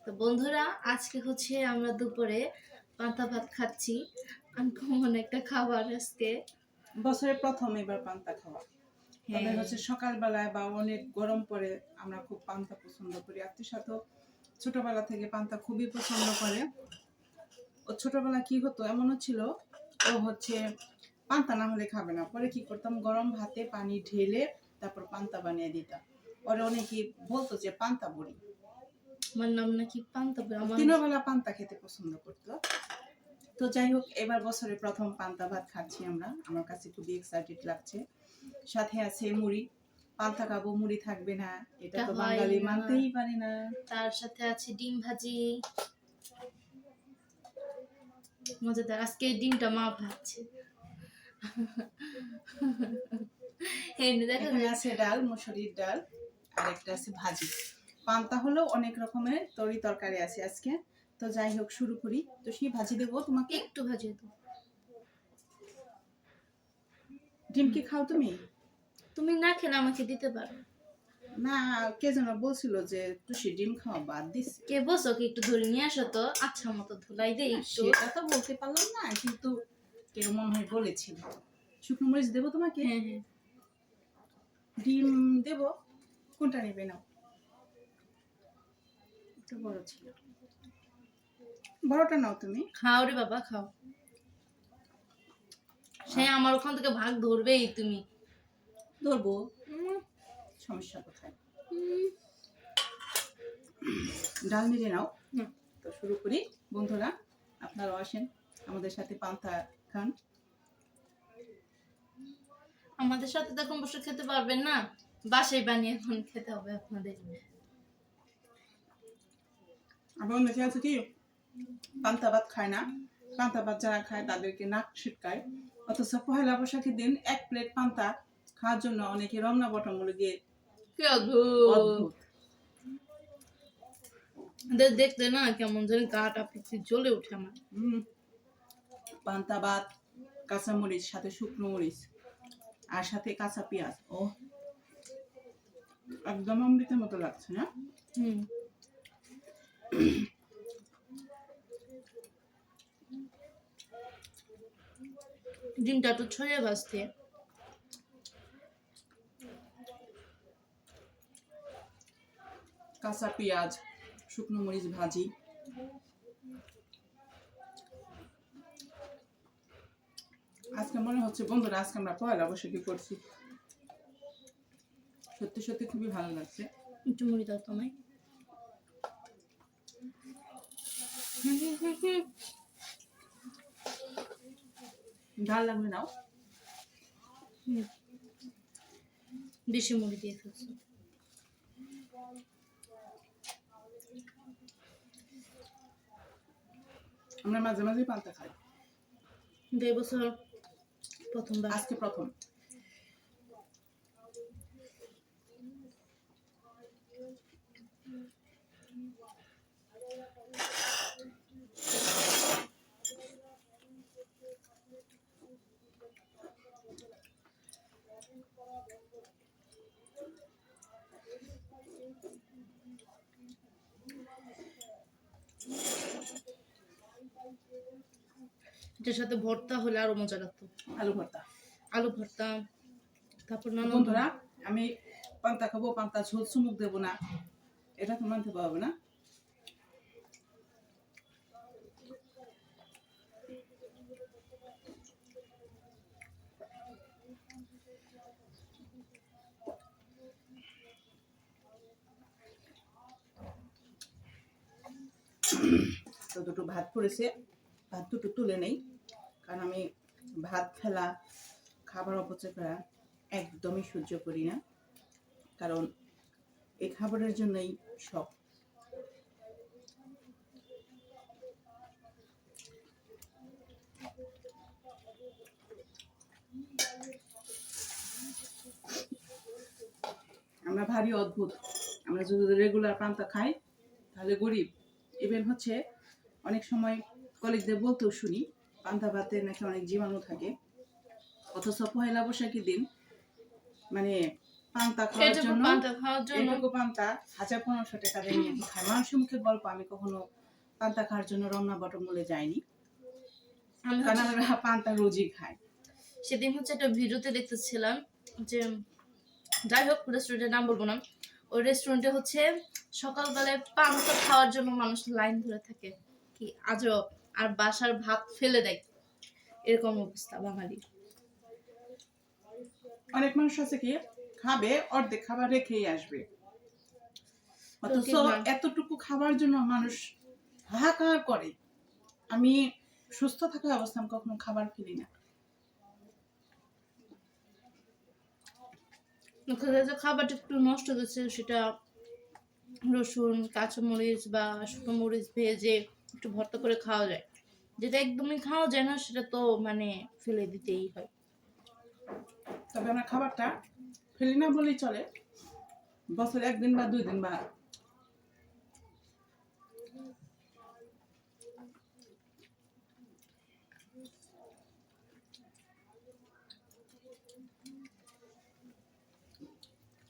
তো বন্ধুরা, আজকে হচ্ছে আমরা দুপুরে পান্তা ভাত খাচ্ছি। আনকমন একটা খাবার আজকে। বছরের প্রথম এবার পান্তা খাওয়া। তবে হ্যাঁ, হচ্ছে সকালবেলায় বা অনেক গরম পড়ে আমরা খুব পান্তা পছন্দ করি। আত্মীয় সাথে ছোটবেলা থেকে পান্তা খুবই পছন্দ করে। ও ছোটবেলা কি হতো, এমন ছিল ও হচ্ছে পান্তা না হলে খাবে না। পরে কি করতাম, গরম ভাতে পানি ঢেলে তারপর পান্তা বানিয়ে দিতাম। পরে অনেকে বলতো যে পান্তা বুড়ি। আমার নাম নাকি পান্তা ভাত। আমার দিনের বেলা পান্তা খেতে পছন্দ করতো। তো যাই হোক, এবার বছরে প্রথম পান্তা ভাত খাচ্ছি আমরা। আমার কাছে খুবই এক্সাইটেড লাগছে। সাথে আছে মুড়ি। পান্তা খাবো, মুড়ি থাকবে না, এটা এটা তো হয় বাঙালি না। মানতেই পারে না। তার সাথে আছে ডিম ভাজি, মজাদার। আজকে এই ডিমটা মা ভাজছে। এমনি দেখা এখানে যায়। আছে ডাল, মসুরির ডাল, আর একটা আছে ভাজি। পান্তা হলেও অনেক রকমের তরি তরকারি আছে আজকে। তো যাই হোক, শুরু করি। তো সেই ভাজি দেবো তোমাকে। একটু ভাজি তো। ডিম কি খাও তুমি? তুমি না খেলে আমাকে দিতে পারো। না, কে যেন বলছিল যে তুষি ডিম খাওয়া বাদ দিছে। কে বসো, কি একটু ধরে নিয়ে আসো তো। আচ্ছা মতো ধুলাই দেই একটু। সেটা তো বলতে পারলাম না, কিন্তু কেউ মনে হয় বলেছিল। শুকনো মরিচ দেবো তোমাকে? হ্যাঁ হ্যাঁ, ডিম দেবো? কোনটা নেবে নাও। একটু বড় ছিল, বড়টা নাও তুমি। খাও রে বাবা খাও। সে আমার ওখান থেকে ভাগ ধরবেই তুমি। ধরবো, সমস্যা কোথায়। ডাল মেরে নাও। হুম। তো শুরু করি। বন্ধুরা, আপনারাও আসেন আমাদের সাথে পান্তা খান। আমাদের সাথে তখন বসে খেতে পারবেন না, বাসায় বানিয়ে এখন খেতে হবে আপনাদের। আবার অনেকে আছে কি পান্তা ভাত খায় না। পান্তা ভাত যারা খায় তাদেরকে নাক ছিটকায়। অথচ পহেলা বৈশাখের দিন এক প্লেট পান্তা খাওয়ার জন্য অনেকে রমনা বটমূলে গিয়ে। কি অদ্ভুত। অদ্ভুত। এদের দেখতে না কেমন জানি গাটা পিছু জ্বলে ওঠে আমার। পান্তা ভাত, কাঁচা মরিচ, সাথে শুকনো মরিচ, আর সাথে কাঁচা পেঁয়াজ। ও, একদম অমৃতের মতো লাগছে না? হুম। ডিমটা একটু ছড়িয়ে ভাজতে। কাঁচা পেঁয়াজ, শুকনো মরিচ ভাজি। আজকে মনে হচ্ছে বন্ধুরা, আজকে আমরা পয়লা বৈশাখী করছি। সত্যি সত্যি খুবই ভালো লাগছে। একটু মুড়ি দাও তোমায়। ডাল লাগবে নাও। বেশি মুড়ি দিয়ে ফেলছো। আমরা মাঝে মাঝে পান্তা খাই। কিন্তু এবছর প্রথমবার। আজকে প্রথম। এটার সাথে ভর্তা হলে আরো মজা লাগতো। আলু ভর্তা। আলু ভর্তা, তারপর নানা বন্ধুরা, আমি পান্তা খাবো, পান্তা ঝোল চুমুক দেবো না, এটা তো মানতে পারবে না। তো দুটো ভাত পড়েছে, ভাত দুটো তুলে নেই, কারণ আমি ভাত ফেলা, খাবার অপচয় করা একদমই সহ্য করি না। কারণ এই খাবারের জন্যই সব। আমরা ভারী অদ্ভুত। আমরা যদি রেগুলার পান্তা খাই তাহলে গরিব। ইভেন হচ্ছে অনেক সময় কলিগদের বলতেও শুনি পান্তা ভাতে নাকি অনেক জীবাণু থাকে। অথচ পহেলা বৈশাখীর দিন মানে পান্তা খাওয়ার এটুকু জন্য, পান্তা খাওয়ার জন্য এটুকু পান্তা 1500 টাকা দিয়ে নিয়ে খায়। মানুষের মুখে গল্প, আমি কখনো পান্তা খাওয়ার জন্য রমনা বটমূলে যাইনি, আমি কারণ হচ্ছে আমরা পান্তা রোজই খাই। সেদিন হচ্ছে একটা ভিডিওতে দেখতেছিলাম যে, যাই হোক রেস্টুরেন্টের নাম বলবো না, ওই রেস্টুরেন্টে হচ্ছে সকালবেলায় পান্তা খাওয়ার জন্য মানুষ লাইন ধরে থাকে, কি আজব! আর বাসার ভাত ফেলে দেয়, এরকম অবস্থা বাঙালি। অনেক মানুষ আছে কি খাবে, অর্ধেক খাবার রেখেই আসবে, অথচ এতটুকু খাবার জন্য মানুষ হাহাকার করে। আমি সুস্থ থাকা অবস্থা আমি কখনো খাবার ফেলি না। যে খাবারটা একটু নষ্ট হচ্ছে, সেটা রসুন, কাঁচামরিচ বা শুকনো মরিচ ভেজে একটু ভর্তা করে খাওয়া যায়। যেটা একদমই খাওয়া যায় না, সেটা তো মানে ফেলে দিতেই হয়। তবে আমরা খাবারটা ফেলি না বলেই চলে, বছরে 1 দিন বা 2 দিন বা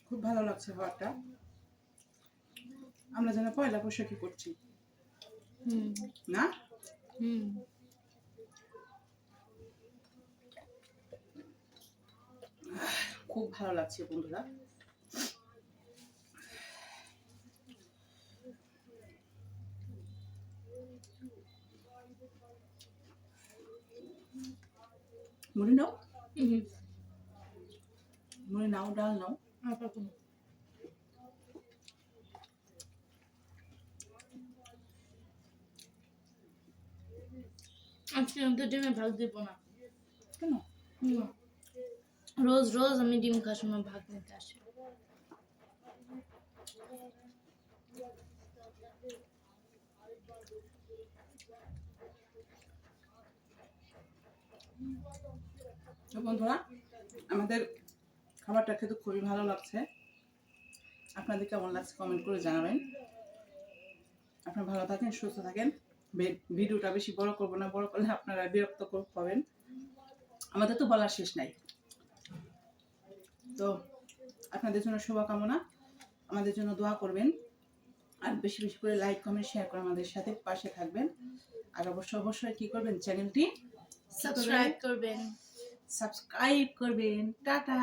খুব ভালো লাগছে খাবারটা। আমরা যেন পয়লা বৈশাখী করছি হুম না। হুম খুব ভালো লাগছে বন্ধুরা। মুড়ি নাও, হুম মুড়ি নাও, ডাল নাও। আজকে আমি তো ডিমে ভাগ দিব না। কেন? হুম। রোজ রোজ আমি ডিম খাওয়ার সময় ভাগ নিতে আসি। তো বন্ধুরা, আমাদের খাবারটা খেতে খুবই ভালো লাগছে। আপনাদের কেমন লাগছে কমেন্ট করে জানাবেন। আপনারা ভালো থাকেন, সুস্থ থাকেন। ভিডিওটা বেশি বড় করবো না, বড় করলে আপনারা বিরক্ত পাবেন। আমাদের তো বলার শেষ নাই। তো আপনাদের জন্য শুভকামনা, আমাদের জন্য দোয়া করবেন, আর বেশি বেশি করে লাইক কমেন্ট শেয়ার করে আমাদের সাথে পাশে থাকবেন। আর অবশ্যই কি করবেন, চ্যানেলটি সাবস্ক্রাইব করবেন। টাটা।